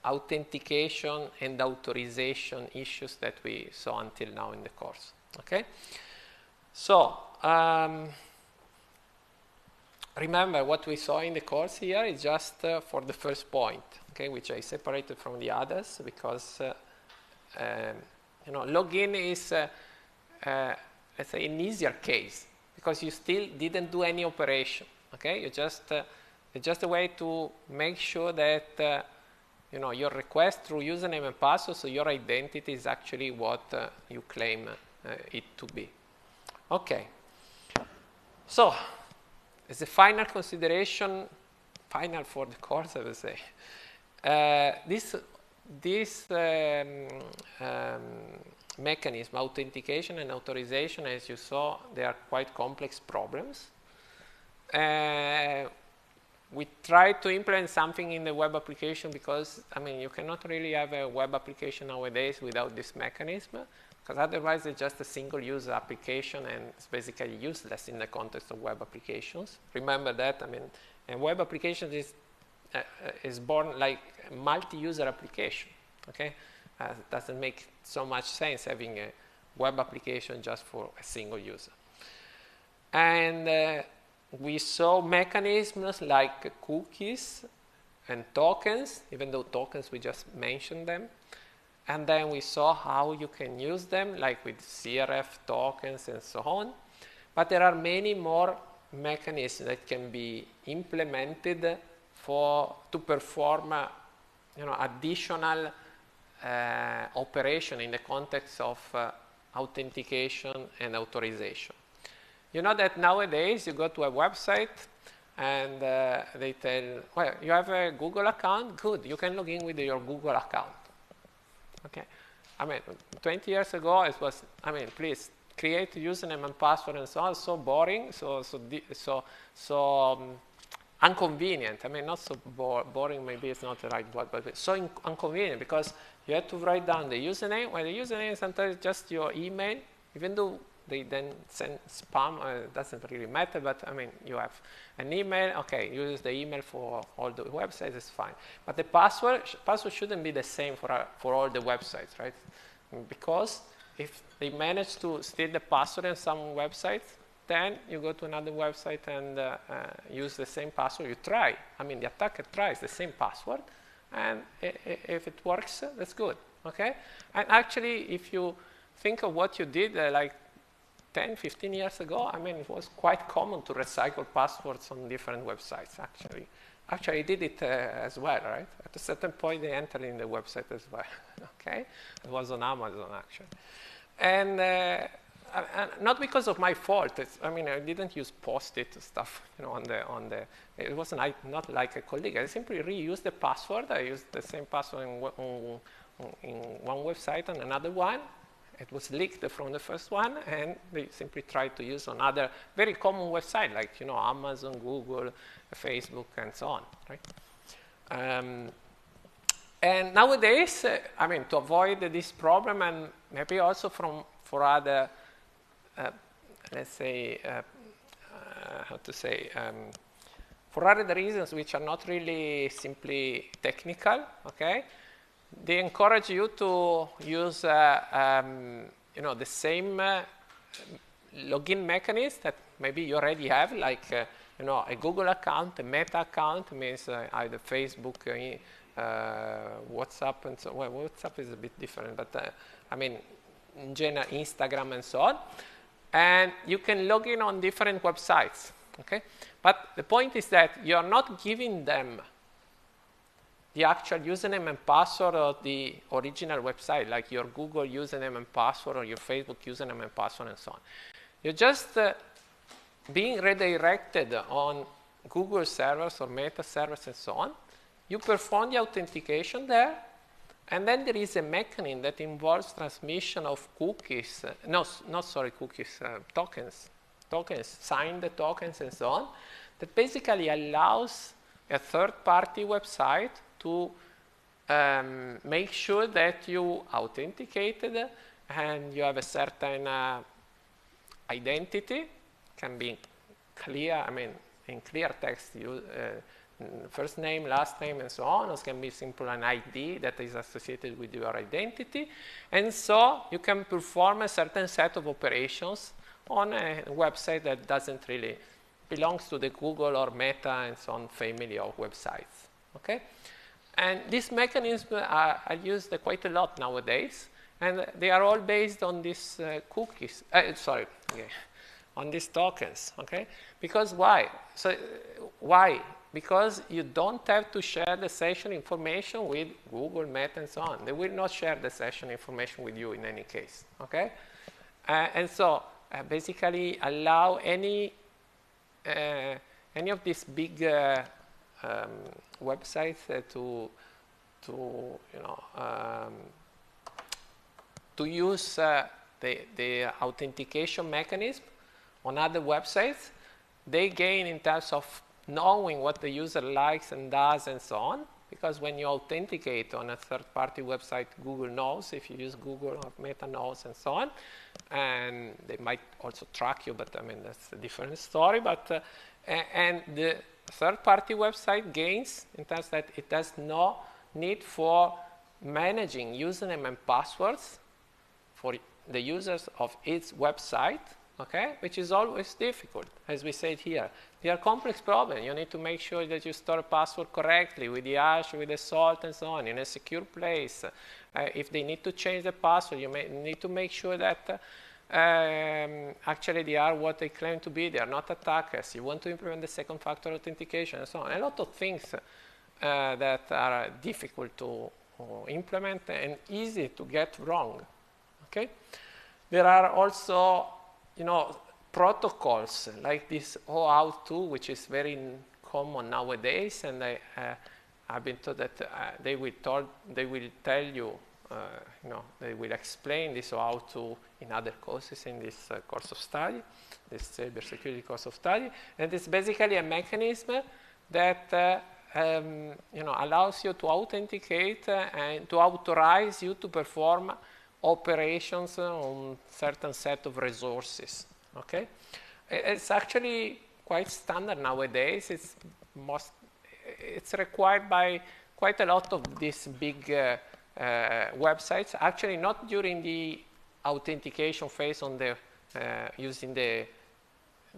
Authentication and authorization issues that we saw until now in the course. Okay, so remember what we saw in the course here is just for the first point, okay, which I separated from the others because login is let's say an easier case because you still didn't do any operation. Okay, it's just a way to make sure that your request through username and password, so your identity is actually what you claim it to be. Okay. So, as a final consideration, final for the course, I would say, this mechanism, authentication and authorization, as you saw, they are quite complex problems. We tried to implement something in the web application because, I mean, you cannot really have a web application nowadays without this mechanism, because otherwise it's just a single-use application and it's basically useless in the context of web applications. Remember that, I mean, a web application is born like a multi-user application, okay? It doesn't make so much sense having a web application just for a single user. And we saw mechanisms like cookies and tokens, even though tokens we just mentioned them. And then we saw how you can use them, like with CRF tokens and so on. But there are many more mechanisms that can be implemented to perform additional operation in the context of authentication and authorization. You know that nowadays you go to a website and they tell, well, you have a Google account? Good, you can log in with your Google account. Okay, I mean, 20 years ago it was, I mean, please create a username and password and so on, so boring, so inconvenient. I mean, not so boring, maybe it's not the right word, but so inconvenient because you have to write down the username. Well, the username is sometimes just your email, even though they then send spam, it doesn't really matter, but I mean, you have an email, okay, use the email for all the websites, it's fine. But the password shouldn't be the same for all the websites, right? Because if they manage to steal the password in some websites, then you go to another website and use the same password. You try. I mean, the attacker tries the same password, and if it works, that's good. Okay? And actually, if you think of what you did like 10, 15 years ago, I mean, it was quite common to recycle passwords on different websites, actually. Actually, I did it as well, right? At a certain point, they entered in the website as well, okay? It was on Amazon, actually. And not because of my fault. I mean, I didn't use Post-it stuff, you know, it wasn't not like a colleague. I simply reused the password. I used the same password in one website and another one. It was leaked from the first one, and they simply tried to use another very common website, like, you know, Amazon, Google, Facebook, and so on, right? And nowadays, I mean, to avoid this problem, and maybe also for other, let's say, for other reasons which are not really simply technical, okay? They encourage you to use, you know, the same login mechanism that maybe you already have, like, you know, a Google account, a Meta account, means either Facebook, WhatsApp, and so on. Well, WhatsApp is a bit different, but I mean, in general, Instagram and so on. And you can log in on different websites, okay? But the point is that you're not giving them the actual username and password of the original website, like your Google username and password or your Facebook username and password and so on. You're just being redirected on Google servers or Meta servers and so on. You perform the authentication there, and then there is a mechanism that involves transmission of cookies, tokens, signed tokens and so on, that basically allows a third-party website to make sure that you authenticated and you have a certain identity. Can be clear, I mean, in clear text, first name, last name, and so on. It can be simple an ID that is associated with your identity. And so you can perform a certain set of operations on a website that doesn't really belongs to the Google or Meta and so on family of websites. Okay? And these mechanisms are used quite a lot nowadays, and they are all based on these cookies. On these tokens. Okay? Because why? So why? Because you don't have to share the session information with Google, Meta, and so on. They will not share the session information with you in any case. Okay? And so basically allow any of these big websites to use the authentication mechanism on other websites. They gain in terms of knowing what the user likes and does and so on, because when you authenticate on a third-party website, Google knows if you use Google or Meta knows and so on, and they might also track you, but I mean that's a different story. But and the third-party website gains in terms that it has no need for managing username and passwords for the users of its website, okay, which is always difficult, as we said here. They are complex problems. You need to make sure that you store a password correctly with the hash, with the salt, and so on, in a secure place. If they need to change the password, you need to make sure that actually they are what they claim to be. They are not attackers. You want to implement the second factor authentication and so on. A lot of things that are difficult to implement and easy to get wrong. Okay? There are also, protocols like this Auth, which is very common nowadays, and I've been told that they will tell you, they will explain this Auth in other courses in this course of study, this cybersecurity course of study, and it's basically a mechanism that allows you to authenticate and to authorize you to perform operations on certain set of resources. Okay, it's actually quite standard nowadays. It's required by quite a lot of these big websites. Actually, not during the authentication phase on the using the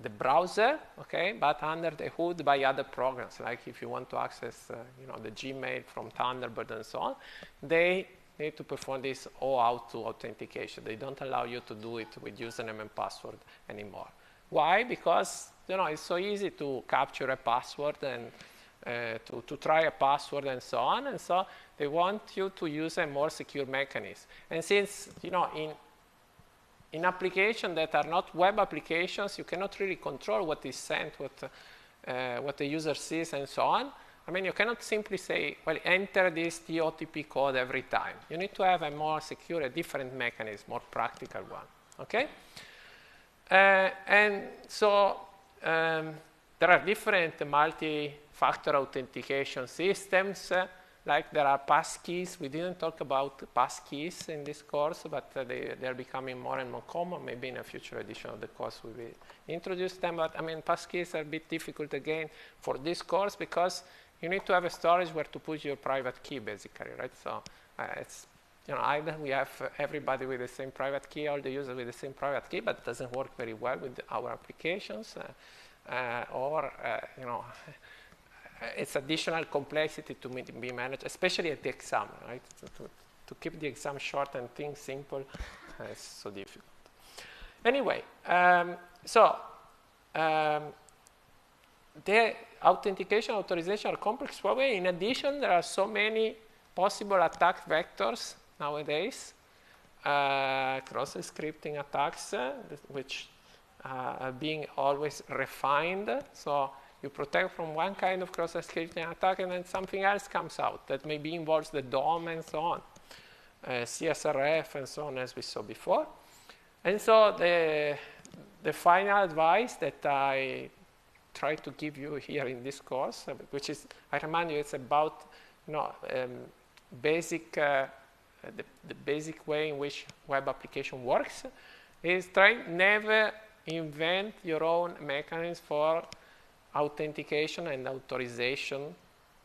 the browser, okay, but under the hood by other programs. Like if you want to access, the Gmail from Thunderbird and so on, they need to perform this Auth authentication. They don't allow you to do it with username and password anymore. Why? Because it's so easy to capture a password and to try a password and so on. And so they want you to use a more secure mechanism. And since in applications that are not web applications, you cannot really control what is sent, what the user sees, and so on. I mean, you cannot simply say, well, enter this TOTP code every time. You need to have a more secure, a different mechanism, more practical one, okay? And so there are different multi-factor authentication systems. Like there are passkeys. We didn't talk about passkeys in this course, but they're becoming more and more common. Maybe in a future edition of the course we will introduce them. But I mean, passkeys are a bit difficult again for this course because you need to have a storage where to put your private key, basically, right? So it's either we have everybody with the same private key, all the users with the same private key, but it doesn't work very well with our applications, or it's additional complexity to be managed, especially at the exam, right? To keep the exam short and things simple, it's so difficult. Anyway, the authentication authorization are complex problem. In addition, there are so many possible attack vectors nowadays, cross-scripting attacks, which are being always refined. So you protect from one kind of cross-scripting attack, and then something else comes out that maybe involves the DOM and so on, CSRF and so on, as we saw before. And so the final advice that I try to give you here in this course, which is, I remind you, it's about basic the basic way in which web application works, is try never invent your own mechanisms for authentication and authorization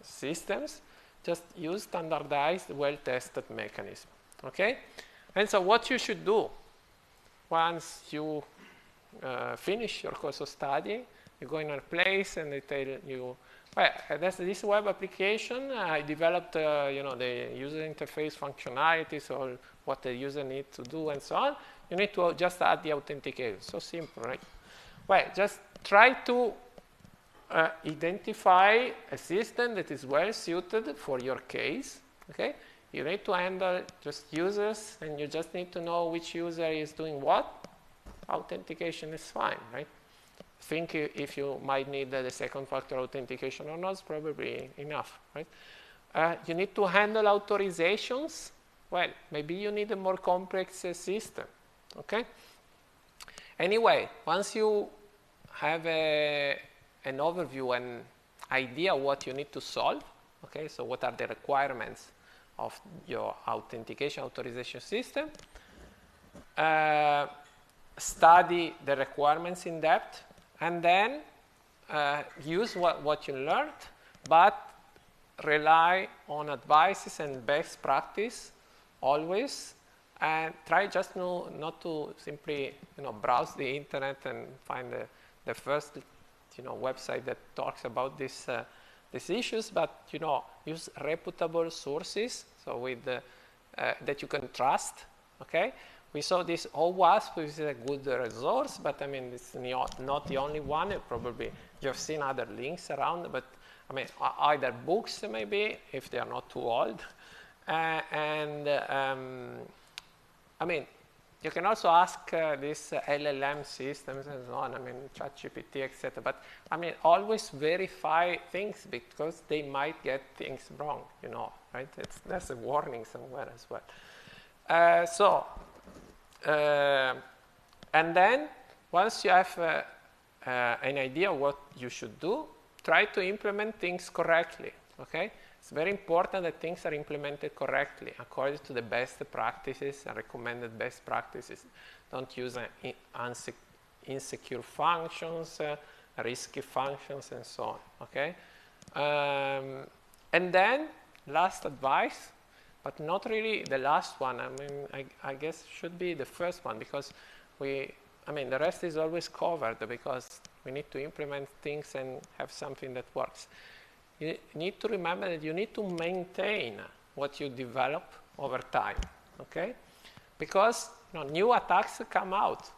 systems. Just use standardized, well-tested mechanism. Okay? And so what you should do once you finish your course of study, you go in a place and they tell you, well, that's this web application. I developed, the user interface functionalities or what the user needs to do and so on. You need to just add the authentication. So simple, right? Well, just try to identify a system that is well suited for your case. Okay? You need to handle just users, and you just need to know which user is doing what. Authentication is fine, right? Think if you might need the second factor authentication or not, it's probably enough, right? You need to handle authorizations. Well, maybe you need a more complex system, okay? Anyway, once you have an overview and idea what you need to solve, okay, so what are the requirements of your authentication authorization system, study the requirements in depth, and then use what you learned, but rely on advices and best practice always, and try just not to simply browse the internet and find the first website that talks about these issues, but use reputable sources, so with that you can trust. Okay. We saw this OWASP, which is a good resource, but I mean, it's not the only one. Probably you've seen other links around, but I mean, either books maybe, if they are not too old. I mean, you can also ask these LLM systems and so on, I mean, ChatGPT, etc. But I mean, always verify things because they might get things wrong, right? There's a warning somewhere as well. And then once you have an idea what you should do, try to implement things correctly, okay? It's very important that things are implemented correctly according to the best practices and recommended best practices. Don't use insecure functions, risky functions, and so on, okay? And then last advice, but not really the last one. I mean, I guess should be the first one, because we I mean, the rest is always covered because we need to implement things and have something that works. You need to remember that you need to maintain what you develop over time, okay? Because new attacks come out.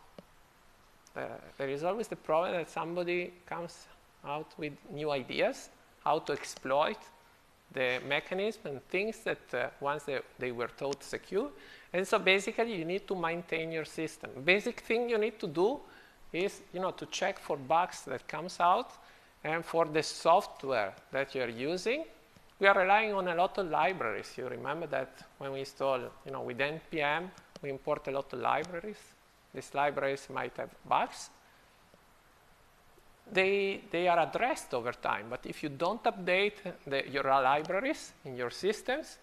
There is always the problem that somebody comes out with new ideas, how to exploit the mechanism and things that once they were thought secure. And so basically you need to maintain your system. Basic thing you need to do is to check for bugs that comes out, and for the software that you're using, we are relying on a lot of libraries. You remember that when we install, with npm, we import a lot of libraries. These libraries might have bugs. They are addressed over time, but if you don't update your libraries in your systems,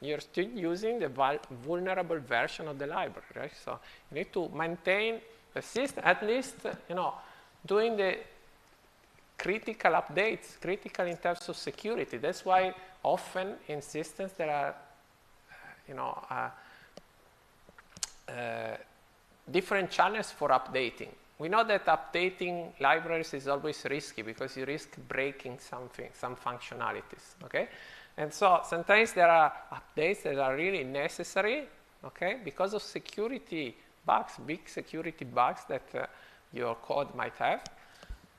you're still using the vulnerable version of the library, right? So you need to maintain the system, at least, doing the critical updates, critical in terms of security. That's why often in systems there are, different channels for updating. We know that updating libraries is always risky because you risk breaking something, some functionalities, okay? And so sometimes there are updates that are really necessary, okay, because of security bugs, big security bugs that your code might have.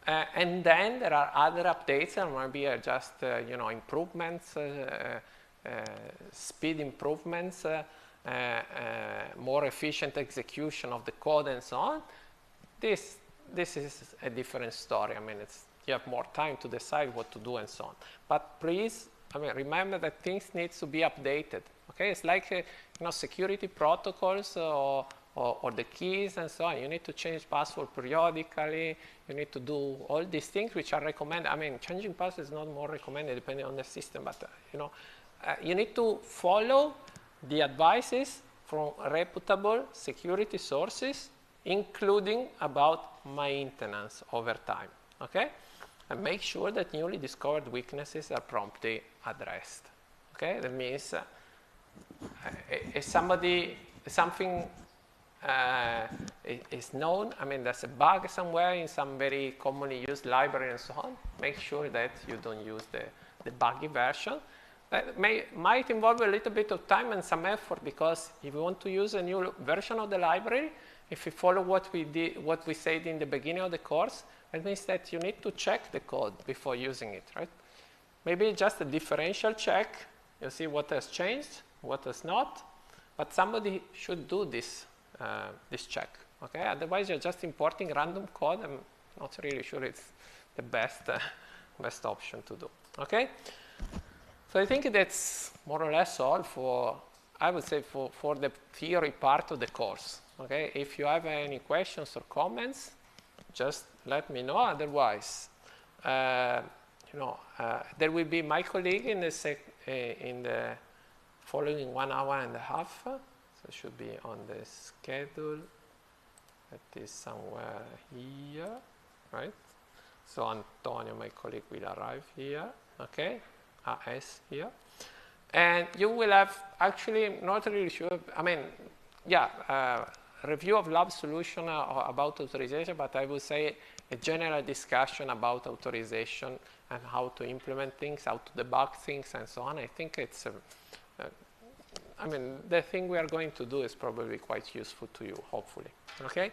And then there are other updates that maybe are just, improvements, speed improvements, more efficient execution of the code and so on. This is a different story. I mean, you have more time to decide what to do and so on. But please, remember that things need to be updated. Okay, it's like security protocols or the keys and so on. You need to change password periodically. You need to do all these things which are recommended. I mean, changing password is not more recommended depending on the system, but you need to follow the advices from reputable security sources, including about maintenance over time. Okay, and make sure that newly discovered weaknesses are promptly addressed. Okay, that means if something is known, there's a bug somewhere in some very commonly used library and so on, make sure that you don't use the buggy version. That might involve a little bit of time and some effort, because if you want to use a new version of the library, if you follow what we said in the beginning of the course, that means that you need to check the code before using it, right? Maybe just a differential check, you see what has changed, what has not, but somebody should do this check, okay? Otherwise, you're just importing random code. I'm not really sure it's the best option to do, okay? So I think that's more or less all for, I would say, for the theory part of the course, okay? If you have any questions or comments, just let me know. Otherwise, there will be my colleague in the following 1 hour and a half. So it should be on the schedule. That is somewhere here, right? So Antonio, my colleague, will arrive here, okay? AS here. And you will have, actually, not really sure, review of lab solution about authorization, but I would say a general discussion about authorization and how to implement things, how to debug things, and so on. I think it's, the thing we are going to do is probably quite useful to you, hopefully, okay?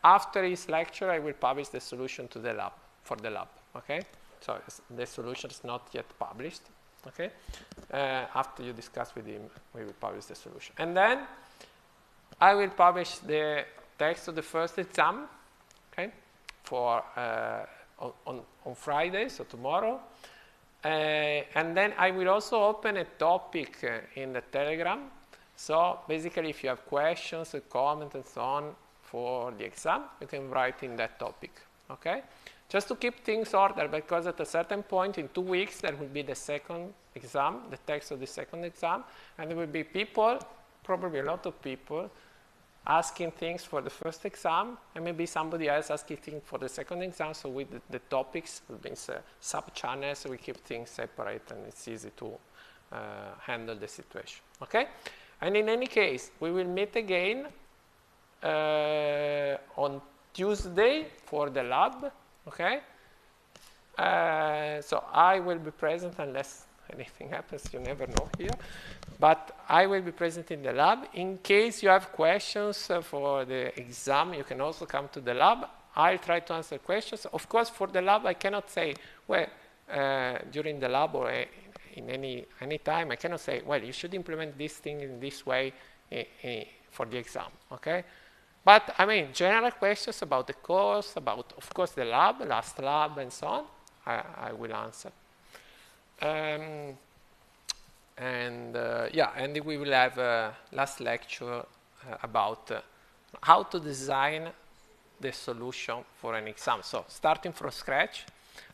After his lecture, I will publish the solution to the lab, for the lab, okay? So the solution is not yet published, okay? After you discuss with him, we will publish the solution. And then I will publish the text of the first exam, okay, for on Friday, so tomorrow. And then I will also open a topic in the Telegram. So basically, if you have questions, comments, and so on for the exam, you can write in that topic, okay? Just to keep things ordered, because at a certain point in 2 weeks, there will be the second exam, the text of the second exam, and there will be people, probably a lot of people, asking things for the first exam, and maybe somebody else asking things for the second exam. So with the topics, it means sub-channels, so we keep things separate, and it's easy to handle the situation, okay? And in any case, we will meet again on Tuesday for the lab, okay? So I will be present unless anything happens, you never know here. But I will be present in the lab. In case you have questions for the exam, you can also come to the lab. I'll try to answer questions. Of course, for the lab, I cannot say, well, during the lab or in any time, I cannot say, well, you should implement this thing in this way for the exam, okay? But, I mean, general questions about the course, about, of course, the lab, last lab, and so on, I will answer. Yeah, and we will have a last lecture about how to design the solution for an exam. So starting from scratch,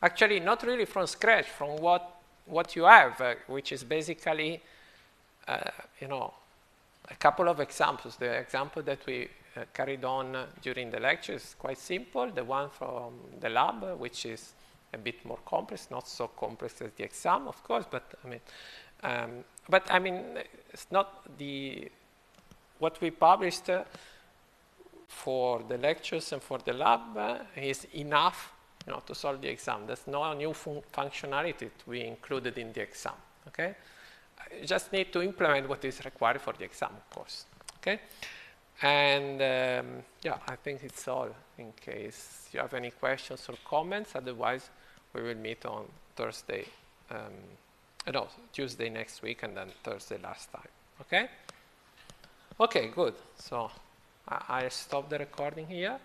actually not really from scratch, from what you have, which is basically, you know, a couple of examples. The example that we carried on during the lecture is quite simple. The one from the lab, which is a bit more complex, not so complex as the exam, of course, but I mean, it's not what we published for the lectures and for the lab is enough, you know, to solve the exam. There's no new functionality to be included in the exam, okay? You just need to implement what is required for the exam, of course, okay? And yeah, I think it's all in case you have any questions or comments. Otherwise, we will meet on Thursday, no, Tuesday next week, and then Thursday last time, okay? Okay, good. So I'll stop the recording here.